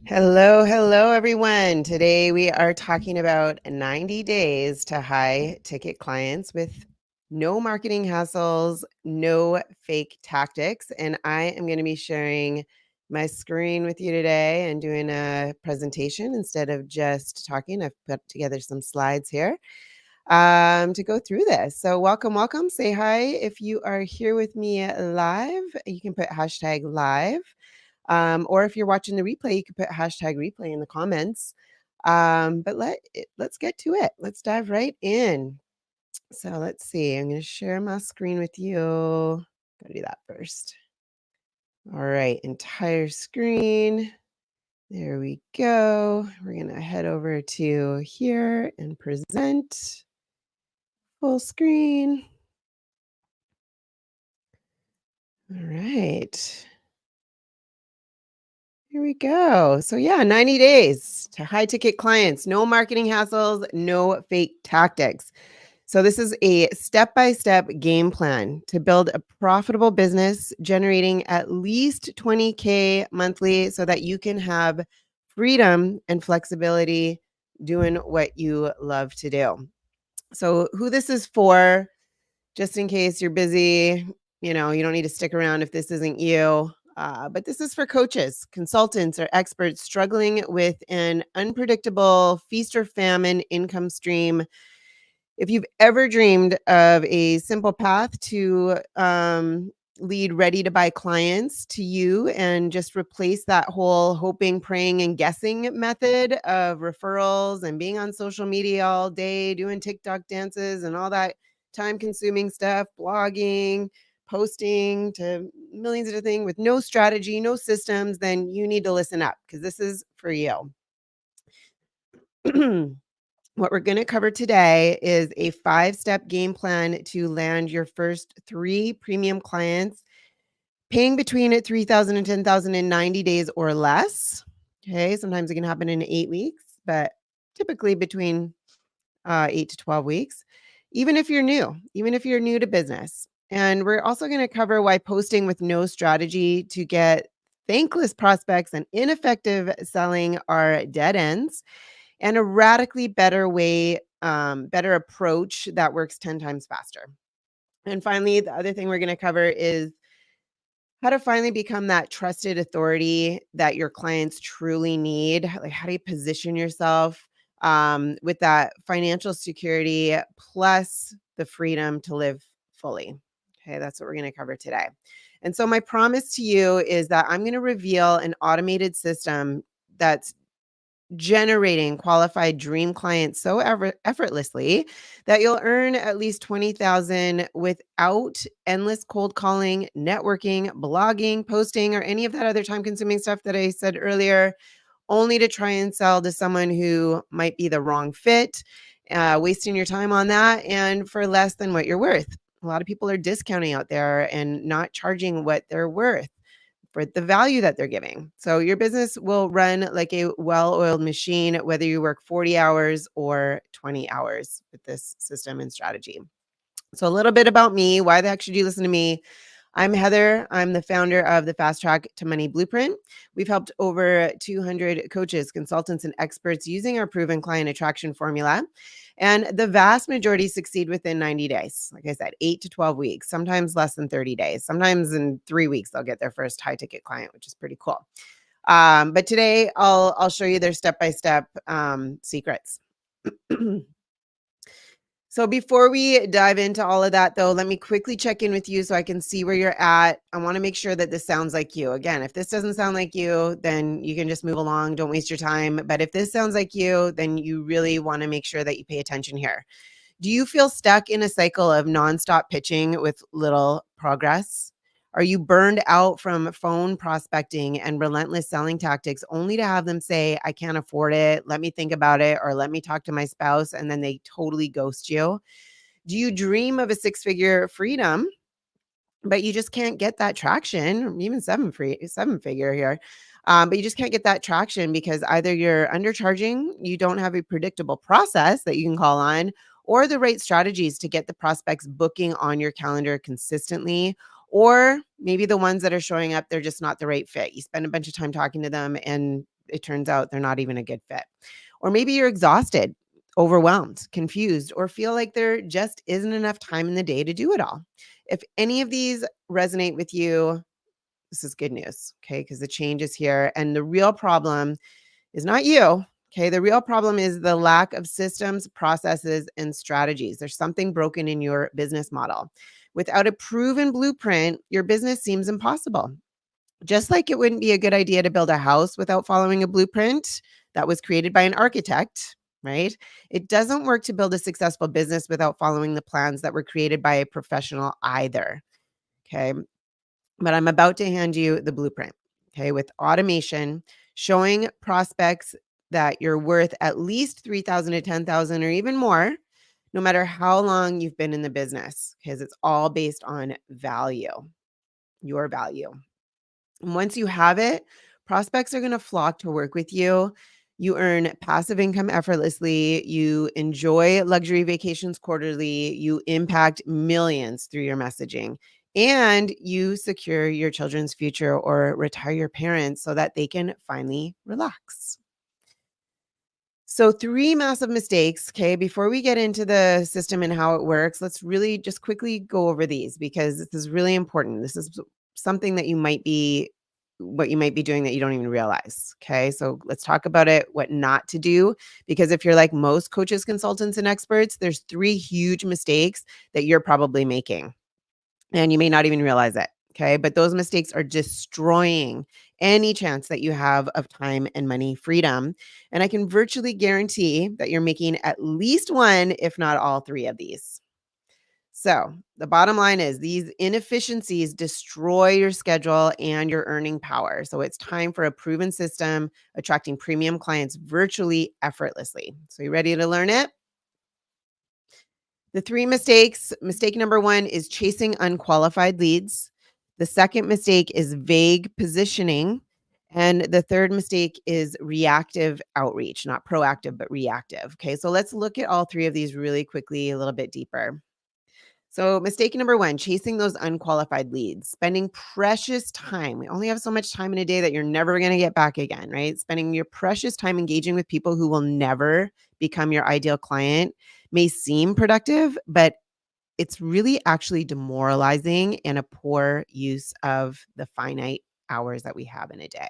Hello, hello, everyone. Today we are talking about 90 days to high ticket clients with no marketing hassles, no fake tactics. And I am going to be sharing my screen with you today and doing a presentation instead of just talking. I've put together some slides here to go through this. So, welcome, welcome. Say hi if you are here with me live. You can put hashtag live. Or if you're watching the replay, you can put hashtag replay in the comments. But let's get to it. Let's dive right in. So let's see. I'm going to share my screen with you. Gotta do that first. All right, entire screen. There we go. We're going to head over to here and present full screen. All right. Here we go. So yeah, 90 days to high ticket clients, no marketing hassles, no fake tactics. So this is a step-by-step game plan to build a profitable business generating at least 20K monthly so that you can have freedom and flexibility doing what you love to do. So who this is for, just in case you're busy, you don't need to stick around if this isn't you. But this is for coaches, consultants, or experts struggling with an unpredictable feast or famine income stream. If you've ever dreamed of a simple path to lead ready to buy clients to you and just replace that whole hoping, praying, and guessing method of referrals and being on social media all day, doing TikTok dances and all that time consuming stuff, blogging, posting to millions of things with no strategy, no systems, then you need to listen up because this is for you. What we're going to cover today is a 5-step game plan to land your first 3 premium clients, paying between $3,000 and $10,000 in 90 days or less. Okay, sometimes it can happen in 8 weeks, but typically between 8 to 12 weeks, even if you're new to business. And we're also going to cover why posting with no strategy to get thankless prospects and ineffective selling are dead ends, and a radically better way, better approach that works 10 times faster. And finally, the other thing we're going to cover is how to finally become that trusted authority that your clients truly need. Like, how do you position yourself with that financial security plus the freedom to live fully? Okay, that's what we're going to cover today. And so, my promise to you is that I'm going to reveal an automated system that's generating qualified dream clients so effortlessly that you'll earn at least 20,000 without endless cold calling, networking, blogging, posting, or any of that other time consuming stuff that I said earlier, only to try and sell to someone who might be the wrong fit, wasting your time on that and for less than what you're worth. A lot of people are discounting out there and not charging what they're worth for the value that they're giving. So your business will run like a well-oiled machine, whether you work 40 hours or 20 hours with this system and strategy. So a little bit about me. Why the heck should you listen to me? I'm Heather. I'm the founder of the Fast Track to Money Blueprint. We've helped over 200 coaches, consultants, and experts using our proven client attraction formula. And the vast majority succeed within 90 days. Like I said, 8 to 12 weeks, sometimes less than 30 days. Sometimes in 3 weeks, they'll get their first high ticket client, which is pretty cool. But today I'll show you their step-by-step secrets. So before we dive into all of that, though, let me quickly check in with you so I can see where you're at. I want to make sure that this sounds like you. Again, if this doesn't sound like you, then you can just move along. Don't waste your time. But if this sounds like you, then you really want to make sure that you pay attention here. Do you feel stuck in a cycle of nonstop pitching with little progress? Are you burned out from phone prospecting and relentless selling tactics only to have them say, I can't afford it, let me think about it, or let me talk to my spouse, and then they totally ghost you? Do you dream of a 6-figure freedom, but you just can't get that traction, or even 7-figure here? But you just can't get that traction because either you're undercharging, you don't have a predictable process that you can call on, or the right strategies to get the prospects booking on your calendar consistently. Or maybe the ones that are showing up, they're just not the right fit. You spend a bunch of time talking to them and it turns out they're not even a good fit. Or maybe you're exhausted, overwhelmed, confused, or feel like there just isn't enough time in the day to do it all. If any of these resonate with you, this is good news, okay? Because the change is here. And the real problem is not you, okay? The real problem is the lack of systems, processes, and strategies. There's something broken in your business model. Without a proven blueprint, your business seems impossible. Just like it wouldn't be a good idea to build a house without following a blueprint that was created by an architect, right? It doesn't work to build a successful business without following the plans that were created by a professional either. Okay. But I'm about to hand you the blueprint. Okay. With automation, showing prospects that you're worth at least 3,000 to 10,000 or even more, no matter how long you've been in the business, because it's all based on value, your value. And once you have it, prospects are going to flock to work with you. You earn passive income effortlessly. You enjoy luxury vacations quarterly. You impact millions through your messaging. And you secure your children's future or retire your parents so that they can finally relax. So, three massive mistakes. Okay. Before we get into the system and how it works, let's really just quickly go over these because this is really important. This is something that what you might be doing that you don't even realize. Okay. So, let's talk about it, what not to do. Because if you're like most coaches, consultants, and experts, there's three huge mistakes that you're probably making and you may not even realize it. Okay. But those mistakes are destroying any chance that you have of time and money freedom. And I can virtually guarantee that you're making at least one, if not all three of these. So the bottom line is these inefficiencies destroy your schedule and your earning power. So it's time for a proven system, attracting premium clients virtually effortlessly. So you ready to learn it? The three mistakes. Mistake number one is chasing unqualified leads. The second mistake is vague positioning. And the third mistake is reactive outreach, not proactive, but reactive. Okay, so let's look at all three of these really quickly, a little bit deeper. So, mistake number one, chasing those unqualified leads, spending precious time. We only have so much time in a day that you're never going to get back again, right? Spending your precious time engaging with people who will never become your ideal client may seem productive, but it's really actually demoralizing and a poor use of the finite hours that we have in a day.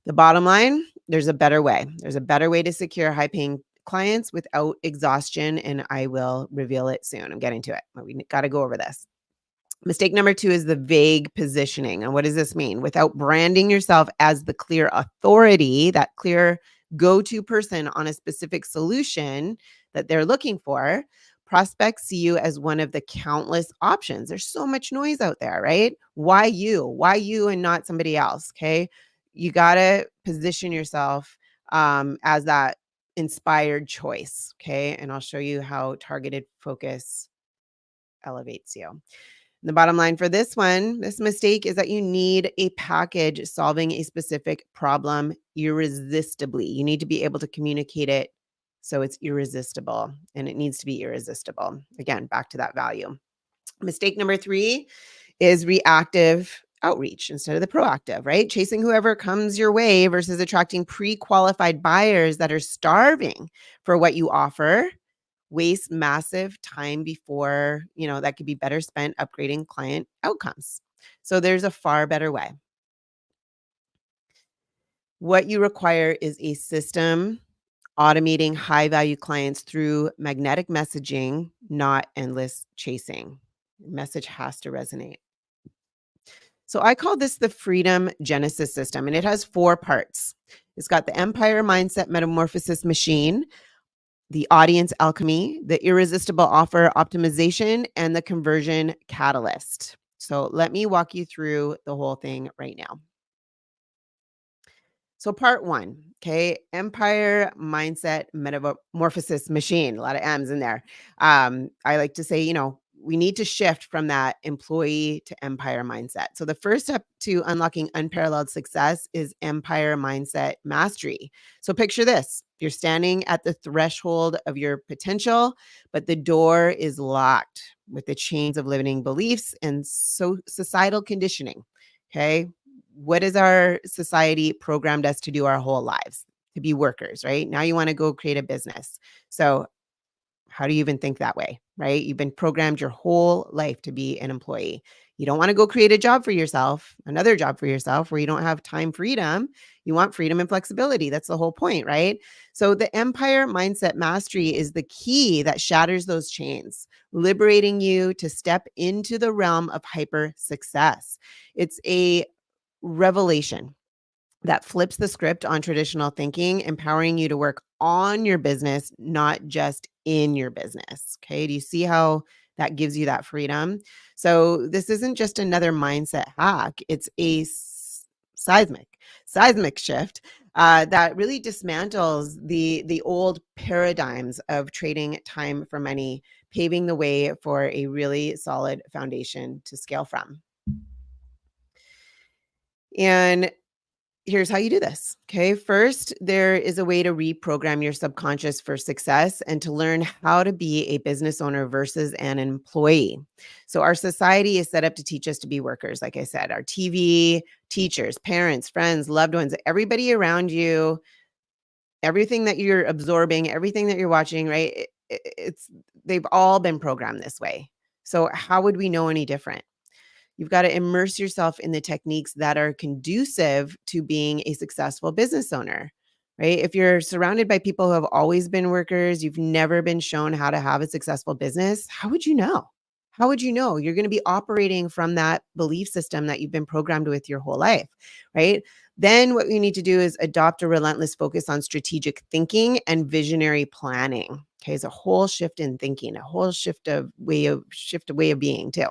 The bottom line, there's a better way. There's a better way to secure high paying clients without exhaustion, and I will reveal it soon. I'm getting to it, but we got to go over this. Mistake number two is the vague positioning. And what does this mean? Without branding yourself as the clear authority, that clear go-to person on a specific solution that they're looking for, prospects see you as one of the countless options. There's so much noise out there, right? Why you? Why you and not somebody else? Okay. You got to position yourself as that inspired choice. Okay. And I'll show you how targeted focus elevates you. The bottom line for this one, this mistake is that you need a package solving a specific problem irresistibly. You need to be able to communicate it so it's irresistible, and it needs to be irresistible. Again, back to that value. Mistake number three is reactive outreach instead of the proactive, right? Chasing whoever comes your way versus attracting pre-qualified buyers that are starving for what you offer waste massive time before, that could be better spent upgrading client outcomes. So there's a far better way. What you require is a system automating high value clients through magnetic messaging, not endless chasing. Message has to resonate. So I call this the Freedom Genesis system, and it has four parts. It's got the Empire Mindset Metamorphosis Machine, the audience alchemy, the irresistible offer optimization, and the conversion catalyst. So let me walk you through the whole thing right now. So part one, okay, Empire Mindset Metamorphosis Machine, a lot of M's in there. I like to say, we need to shift from that employee to empire mindset. So the first step to unlocking unparalleled success is empire mindset mastery. So picture this. You're standing at the threshold of your potential, but the door is locked with the chains of limiting beliefs and so societal conditioning. Okay. what has our society programmed us to do our whole lives? To be workers, right? Now you want to go create a business. So how do you even think that way, right? You've been programmed your whole life to be an employee. You don't want to go create a job for yourself, another job for yourself where you don't have time freedom. You want freedom and flexibility. That's the whole point, right? So the empire mindset mastery is the key that shatters those chains, liberating you to step into the realm of hyper success. It's a revelation that flips the script on traditional thinking, empowering you to work on your business, not just in your business. Okay. Do you see how that gives you that freedom? So this isn't just another mindset hack. It's a seismic shift that really dismantles the old paradigms of trading time for money, paving the way for a really solid foundation to scale from. And here's how you do this. Okay. First, there is a way to reprogram your subconscious for success and to learn how to be a business owner versus an employee. So, our society is set up to teach us to be workers. Like I said, our TV, teachers, parents, friends, loved ones, everybody around you, everything that you're absorbing, everything that you're watching, right? They've all been programmed this way. So, how would we know any different? You've got to immerse yourself in the techniques that are conducive to being a successful business owner, right? If you're surrounded by people who have always been workers, you've never been shown how to have a successful business, how would you know? How would you know? You're going to be operating from that belief system that you've been programmed with your whole life, right? Then what we need to do is adopt a relentless focus on strategic thinking and visionary planning. Okay, it's a whole shift in thinking, a whole shift of way of being too.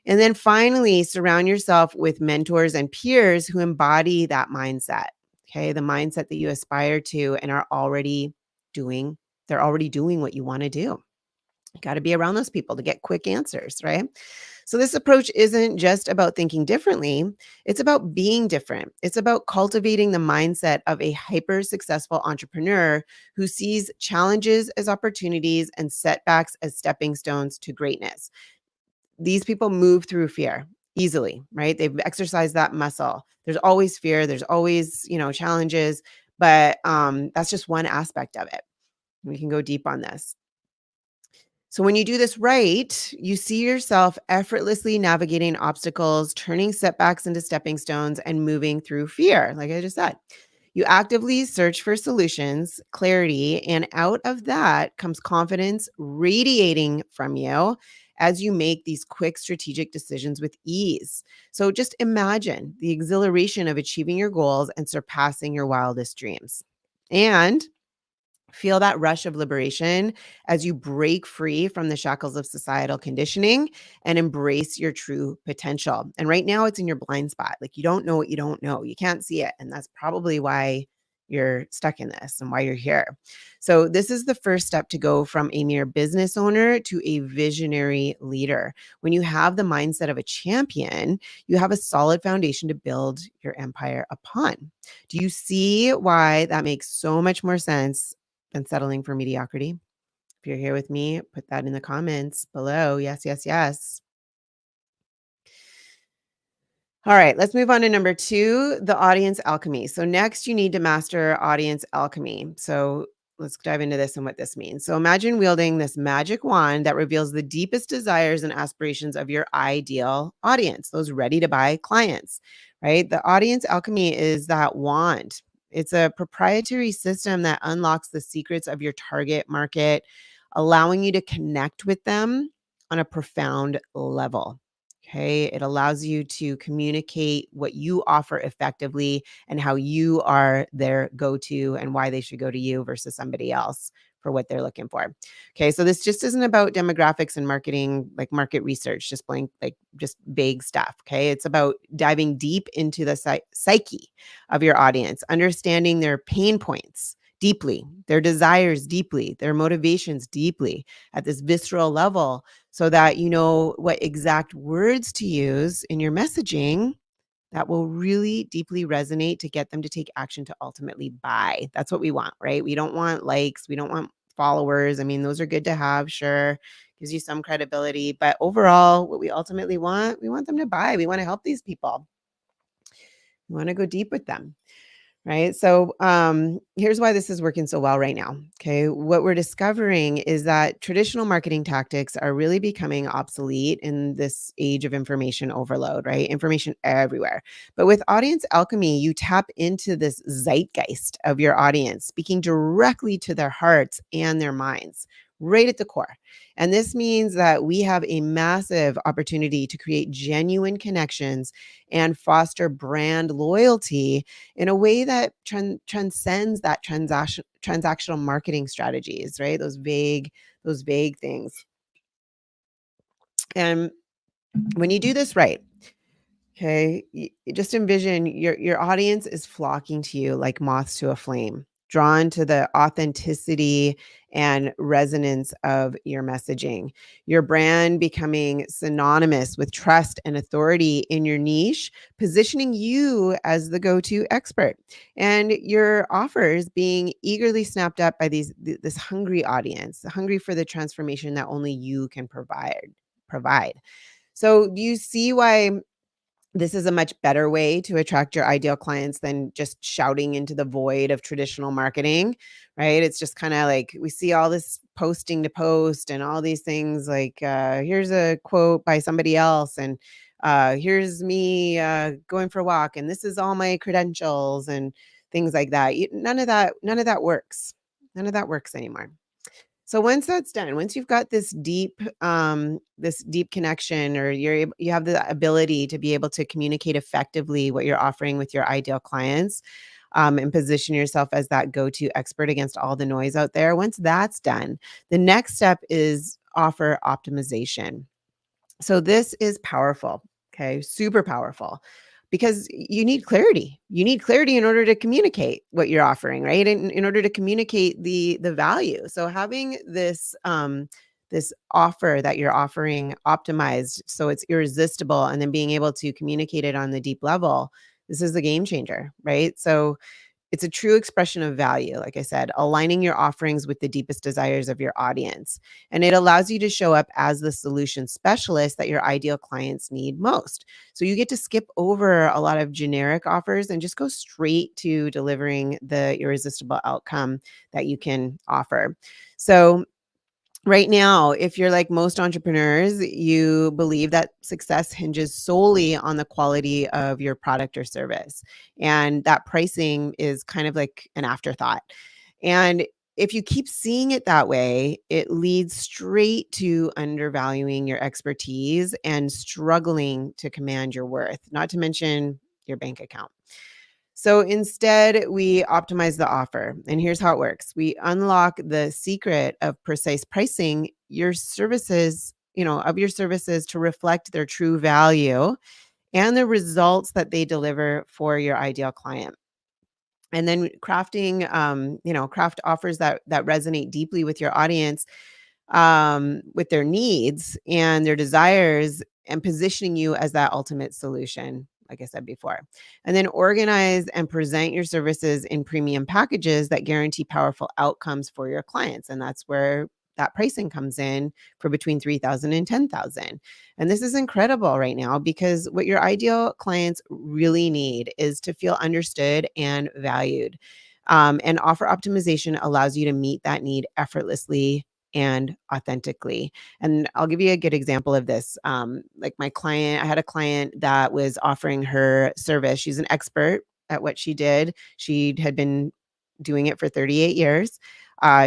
And then finally, surround yourself with mentors and peers who embody that mindset. Okay. The mindset that you aspire to and are already doing, they're already doing what you want to do. You got to be around those people to get quick answers, right? So, this approach isn't just about thinking differently, it's about being different. It's about cultivating the mindset of a hyper successful entrepreneur who sees challenges as opportunities and setbacks as stepping stones to greatness. These people move through fear easily, right? They've exercised that muscle. There's always fear, there's always, challenges, but that's just one aspect of it. We can go deep on this. So when you do this right, you see yourself effortlessly navigating obstacles, turning setbacks into stepping stones, and moving through fear, like I just said. You actively search for solutions, clarity, and out of that comes confidence radiating from you as you make these quick strategic decisions with ease. So just imagine the exhilaration of achieving your goals and surpassing your wildest dreams. And feel that rush of liberation as you break free from the shackles of societal conditioning and embrace your true potential. And right now, it's in your blind spot. Like you don't know what you don't know. You can't see it. And that's probably why you're stuck in this and why you're here. So, this is the first step to go from a mere business owner to a visionary leader. When you have the mindset of a champion, you have a solid foundation to build your empire upon. Do you see why that makes so much more sense than settling for mediocrity? If you're here with me, put that in the comments below. Yes, yes, yes. All right, let's move on to number 2, the audience alchemy. So next you need to master audience alchemy. So let's dive into this and what this means. So imagine wielding this magic wand that reveals the deepest desires and aspirations of your ideal audience, those ready to buy clients, right? The audience alchemy is that wand. It's a proprietary system that unlocks the secrets of your target market, allowing you to connect with them on a profound level. Okay. It allows you to communicate what you offer effectively and how you are their go to and why they should go to you versus somebody else for what they're looking for. Okay. So this just isn't about demographics and marketing, like market research, just blank, like just vague stuff. Okay. It's about diving deep into the psyche of your audience, understanding their pain points deeply, their desires deeply, their motivations deeply at this visceral level so that you know what exact words to use in your messaging that will really deeply resonate to get them to take action to ultimately buy. That's what we want, right? We don't want likes. We don't want followers. I mean, those are good to have, sure, gives you some credibility. But overall, what we ultimately want, we want them to buy. We want to help these people. You want to go deep with them. Right. So here's why this is working so well right now. Okay. What we're discovering is that traditional marketing tactics are really becoming obsolete in this age of information overload, right? Information everywhere. But with audience alchemy, you tap into this zeitgeist of your audience, speaking directly to their hearts and their minds, right at the core. And this means that we have a massive opportunity to create genuine connections and foster brand loyalty in a way that transcends that transactional marketing strategies, right? Those vague things. And when you do this right, okay, just envision your audience is flocking to you like moths to a flame, drawn to the authenticity and resonance of your messaging. Your brand becoming synonymous with trust and authority in your niche, positioning you as the go-to expert. And your offers being eagerly snapped up by this hungry audience, hungry for the transformation that only you can provide. So do you see why this is a much better way to attract your ideal clients than just shouting into the void of traditional marketing, right? It's just kind of like we see all this posting to post and all these things like, here's a quote by somebody else, and here's me going for a walk, and this is all my credentials and things like that. None of that works. None of that works anymore. So once that's done, once you've got this deep connection, or you have the ability to be able to communicate effectively what you're offering with your ideal clients, and position yourself as that go-to expert against all the noise out there. Once that's done, the next step is offer optimization. So this is powerful, okay? Super powerful, because you need clarity. You need clarity in order to communicate what you're offering, right? And in order to communicate the value. So having this offer that you're offering optimized so it's irresistible, and then being able to communicate it on the deep level, this is the game changer, right? So it's a true expression of value, like I said, aligning your offerings with the deepest desires of your audience. And it allows you to show up as the solution specialist that your ideal clients need most. So you get to skip over a lot of generic offers and just go straight to delivering the irresistible outcome that you can offer. So right now, if you're like most entrepreneurs, you believe that success hinges solely on the quality of your product or service, and that pricing is kind of like an afterthought. And if you keep seeing it that way, it leads straight to undervaluing your expertise and struggling to command your worth, not to mention your bank account. So instead, we optimize the offer. And here's how it works. We unlock the secret of precise pricing of your services to reflect their true value and the results that they deliver for your ideal client. And then craft offers that resonate deeply with your audience, with their needs and their desires, and positioning you as that ultimate solution, like I said before. And then organize and present your services in premium packages that guarantee powerful outcomes for your clients. And that's where that pricing comes in, for between 3,000 and 10,000. And this is incredible right now, because what your ideal clients really need is to feel understood and valued. And offer optimization allows you to meet that need effortlessly and authentically. And I'll give you a good example of this. Like I had a client that was offering her service. She's an expert at what she did. She had been doing it for 38 years.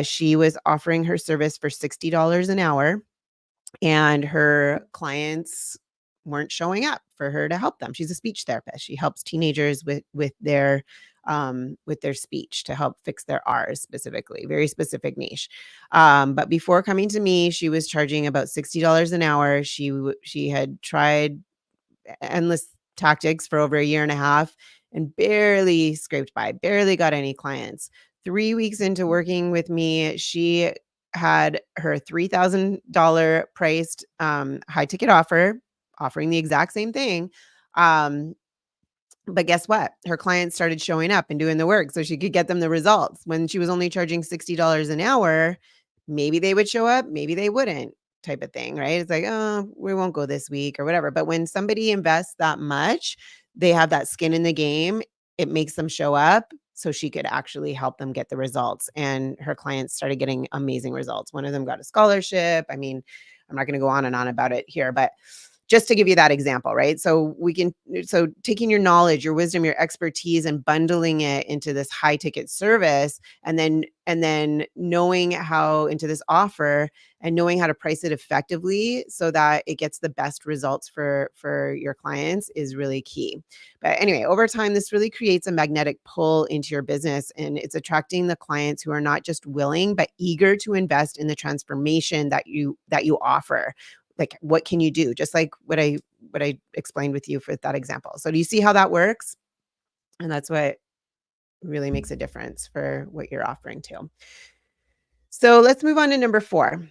She was offering her service for $60 an hour, and her clients weren't showing up for her to help them. She's a speech therapist. She helps teenagers with their speech, to help fix their R's specifically, very specific niche. But before coming to me, she was charging about $60 an hour. She had tried endless tactics for over a year and a half and barely scraped by, barely got any clients. 3 weeks into working with me, she had her $3,000 priced high ticket offer, offering the exact same thing. Um, but guess what? Her clients started showing up and doing the work so she could get them the results. When she was only charging $60 an hour, maybe they would show up, maybe they wouldn't, type of thing, right? It's like, oh, we won't go this week or whatever. But when somebody invests that much, they have that skin in the game, it makes them show up so she could actually help them get the results. And her clients started getting amazing results. One of them got a scholarship. I mean, I'm not going to go on and on about it here, but just to give you that example, right? So taking your knowledge, your wisdom, your expertise and bundling it into this high ticket service and then knowing how into this offer and knowing how to price it effectively so that it gets the best results for your clients is really key. But anyway, over time this really creates a magnetic pull into your business, and it's attracting the clients who are not just willing but eager to invest in the transformation that you offer. Like, what can you do? Just like what I explained with you for that example. So do you see how that works? And that's what really makes a difference for what you're offering too. So let's move on to number 4.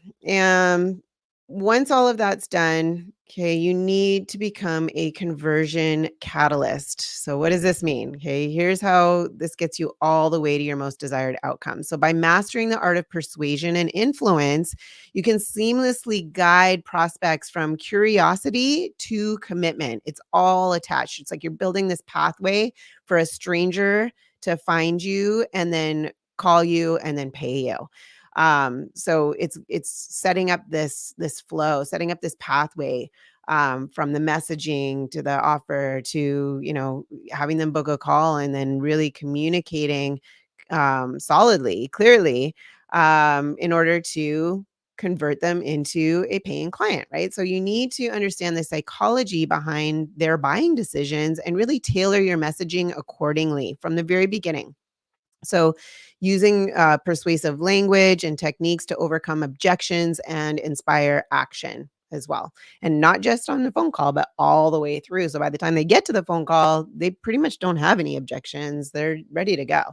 Once all of that's done, okay, you need to become a conversion catalyst. So what does this mean? Okay, here's how this gets you all the way to your most desired outcome. So by mastering the art of persuasion and influence, you can seamlessly guide prospects from curiosity to commitment. It's all attached. It's like you're building this pathway for a stranger to find you and then call you and then pay you. So it's setting up this flow, setting up this pathway, from the messaging to the offer to, having them book a call and then really communicating, solidly, clearly, in order to convert them into a paying client, right? So you need to understand the psychology behind their buying decisions and really tailor your messaging accordingly from the very beginning. So, using persuasive language and techniques to overcome objections and inspire action as well. And not just on the phone call, but all the way through. So, by the time they get to the phone call, they pretty much don't have any objections. They're ready to go.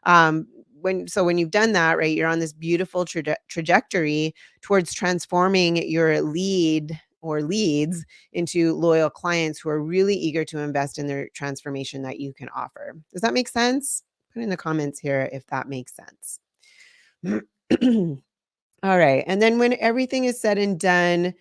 When you've done that, right, you're on this beautiful trajectory towards transforming your lead or leads into loyal clients who are really eager to invest in their transformation that you can offer. Does that make sense? Put in the comments here if that makes sense. All right. And then when everything is said and done,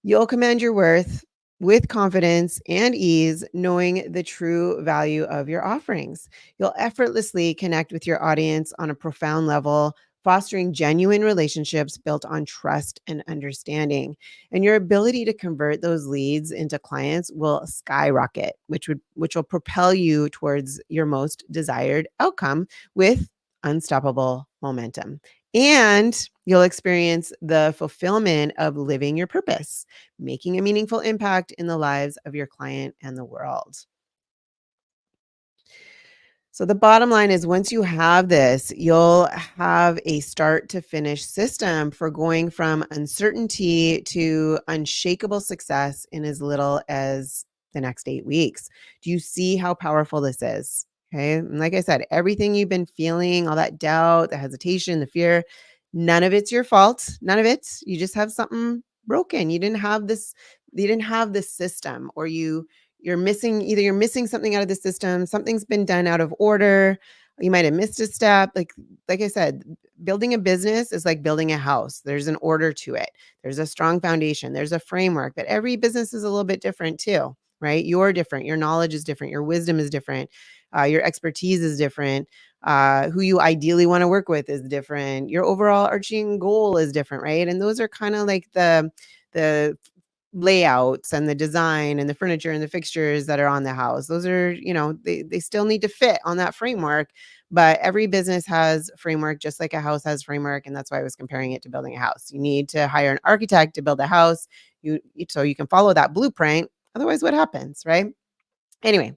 you'll command your worth with confidence and ease, knowing the true value of your offerings. You'll effortlessly connect with your audience on a profound level, fostering genuine relationships built on trust and understanding. And your ability to convert those leads into clients will skyrocket, which will propel you towards your most desired outcome with unstoppable momentum. And you'll experience the fulfillment of living your purpose, making a meaningful impact in the lives of your client and the world. So the bottom line is once you have this, you'll have a start to finish system for going from uncertainty to unshakable success in as little as the next 8 weeks. Do you see how powerful this is? Okay. And like I said, everything you've been feeling, all that doubt, the hesitation, the fear, none of it's your fault. None of it. You just have something broken. You didn't have this system, or you're missing something out of the system. Something's been done out of order. You might have missed a step. Like I said, building a business is like building a house. There's an order to it. There's a strong foundation. There's a framework, but every business is a little bit different too, right? You're different. Your knowledge is different. Your wisdom is different. Your expertise is different. Who you ideally want to work with is different. Your overall arching goal is different, right? And those are kind of like the layouts and the design and the furniture and the fixtures that are on the house. Those are, they still need to fit on that framework, but every business has framework just like a house has framework. And that's why I was comparing it to building a house. You need to hire an architect to build a house, so you can follow that blueprint. Otherwise, what happens, right? Anyway,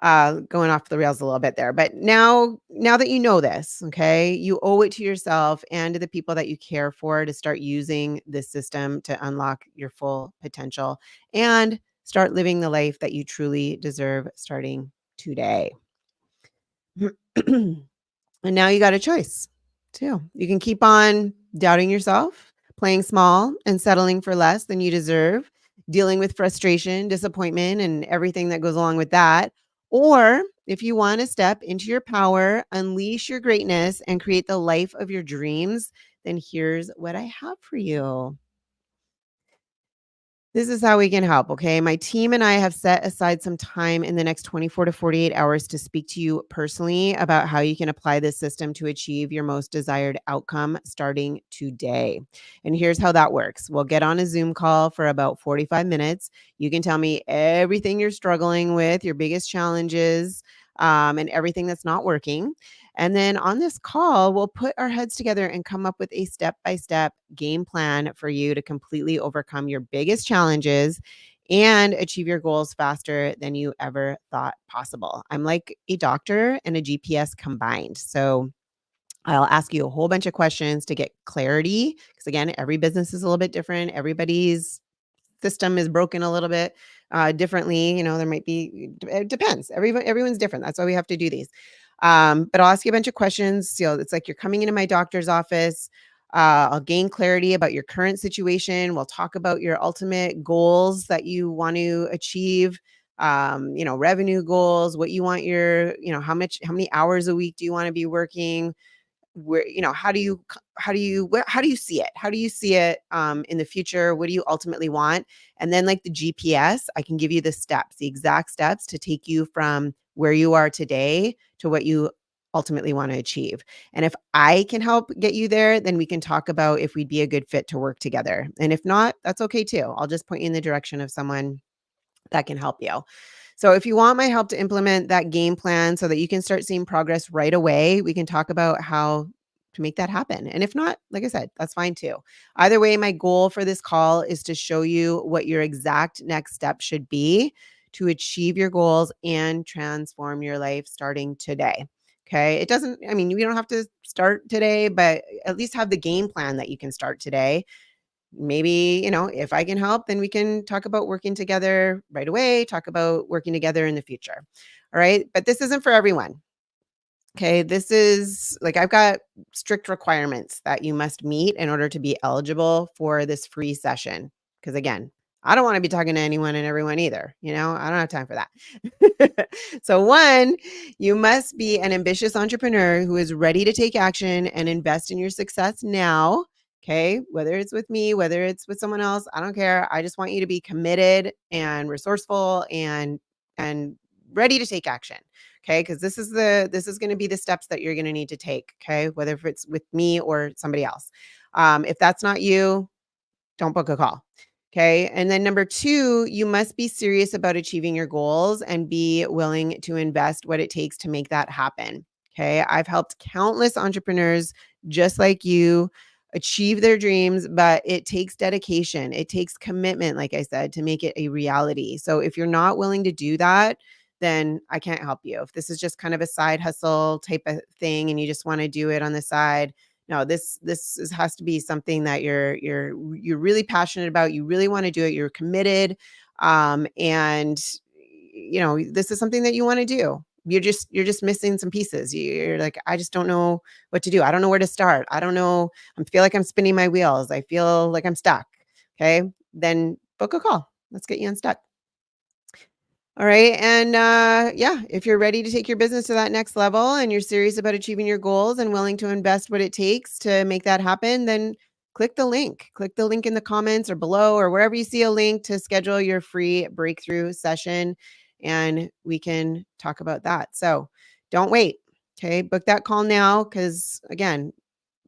going off the rails a little bit there, but now that you know this, okay, you owe it to yourself and to the people that you care for to start using this system to unlock your full potential and start living the life that you truly deserve starting today. And now you got a choice too. You can keep on doubting yourself, playing small and settling for less than you deserve, dealing with frustration, disappointment, and everything that goes along with that. Or if you want to step into your power, unleash your greatness, and create the life of your dreams, then here's what I have for you. This is how we can help, okay? My team and I have set aside some time in the next 24 to 48 hours to speak to you personally about how you can apply this system to achieve your most desired outcome starting today. And here's how that works. We'll get on a Zoom call for about 45 minutes. You can tell me everything you're struggling with, your biggest challenges, and everything that's not working. And then on this call, we'll put our heads together and come up with a step by step game plan for you to completely overcome your biggest challenges and achieve your goals faster than you ever thought possible. I'm like a doctor and a GPS combined. So I'll ask you a whole bunch of questions to get clarity. Because again, every business is a little bit different. Everybody's system is broken a little bit differently. There might be, it depends. Everyone's different. That's why we have to do these. But I'll ask you a bunch of questions. It's like you're coming into my doctor's office. I'll gain clarity about your current situation. We'll talk about your ultimate goals that you want to achieve. Revenue goals, what you want how many hours a week do you want to be working? Where how do you see it, in the future? What do you ultimately want? And then, like the GPS, I can give you the exact steps to take you from where you are today to what you ultimately want to achieve. And if I can help get you there, then we can talk about if we'd be a good fit to work together. And if not, that's okay too. I'll just point you in the direction of someone that can help you. So if you want my help to implement that game plan so that you can start seeing progress right away, we can talk about how to make that happen. And if not, like I said, that's fine too. Either way, my goal for this call is to show you what your exact next step should be to achieve your goals and transform your life starting today. Okay. We don't have to start today, but at least have the game plan that you can start today. Maybe, if I can help, then we can talk about working together right away, talk about working together in the future. All right. But this isn't for everyone. Okay. This is like, I've got strict requirements that you must meet in order to be eligible for this free session. Because again, I don't want to be talking to anyone and everyone either. I don't have time for that. So, one, you must be an ambitious entrepreneur who is ready to take action and invest in your success now. Okay. Whether it's with me, whether it's with someone else, I don't care. I just want you to be committed and resourceful and ready to take action. Okay. Because this is going to be the steps that you're going to need to take. Okay. Whether if it's with me or somebody else. If that's not you, don't book a call. Okay. And then number two, you must be serious about achieving your goals and be willing to invest what it takes to make that happen. Okay. I've helped countless entrepreneurs just like you achieve their dreams, but it takes dedication. It takes commitment, like I said, to make it a reality. So if you're not willing to do that, then I can't help you. If this is just kind of a side hustle type of thing and you just want to do it on the side, no, has to be something that you're really passionate about. You really want to do it. You're committed, and this is something that you want to do. You're just missing some pieces. You're like, I just don't know what to do. I don't know where to start. I don't know. I feel like I'm spinning my wheels. I feel like I'm stuck. Okay, then book a call. Let's get you unstuck. All right. And yeah, if you're ready to take your business to that next level and you're serious about achieving your goals and willing to invest what it takes to make that happen, then click the link. Click the link in the comments or below or wherever you see a link to schedule your free breakthrough session. And we can talk about that. So don't wait. Okay. Book that call now because, again,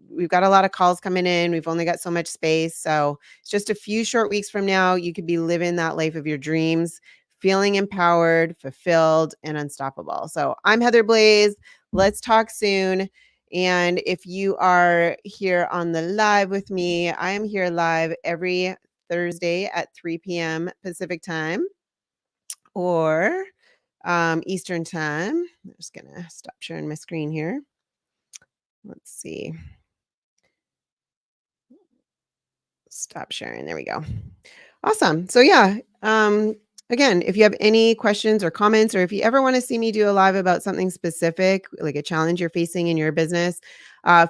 we've got a lot of calls coming in. We've only got so much space. So it's just a few short weeks from now, you could be living that life of your dreams, feeling empowered, fulfilled, and unstoppable. So I'm Heather Blaise. Let's talk soon. And if you are here on the live with me, I am here live every Thursday at 3 p.m. Pacific time or Eastern time. I'm just going to stop sharing my screen here. Let's see. Stop sharing. There we go. Awesome. So yeah, again, if you have any questions or comments, or if you ever want to see me do a live about something specific, like a challenge you're facing in your business,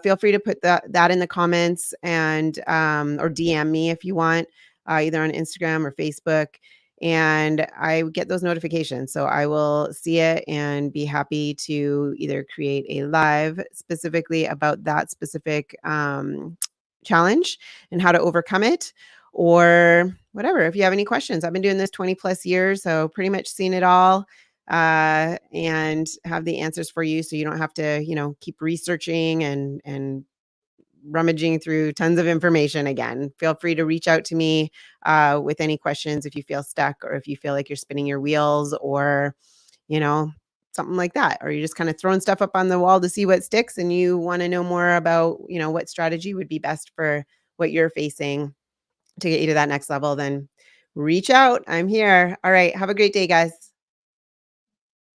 feel free to put that in the comments and or DM me if you want, either on Instagram or Facebook. And I get those notifications. So I will see it and be happy to either create a live specifically about that specific challenge and how to overcome it, or whatever. If you have any questions, I've been doing this 20 plus years, so pretty much seen it all, and have the answers for you, so you don't have to, keep researching and rummaging through tons of information again. Feel free to reach out to me with any questions if you feel stuck or if you feel like you're spinning your wheels or, you know, something like that. Or you're just kind of throwing stuff up on the wall to see what sticks and you want to know more about, what strategy would be best for what you're facing to get you to that next level, then reach out. I'm here. All right. Have a great day, guys.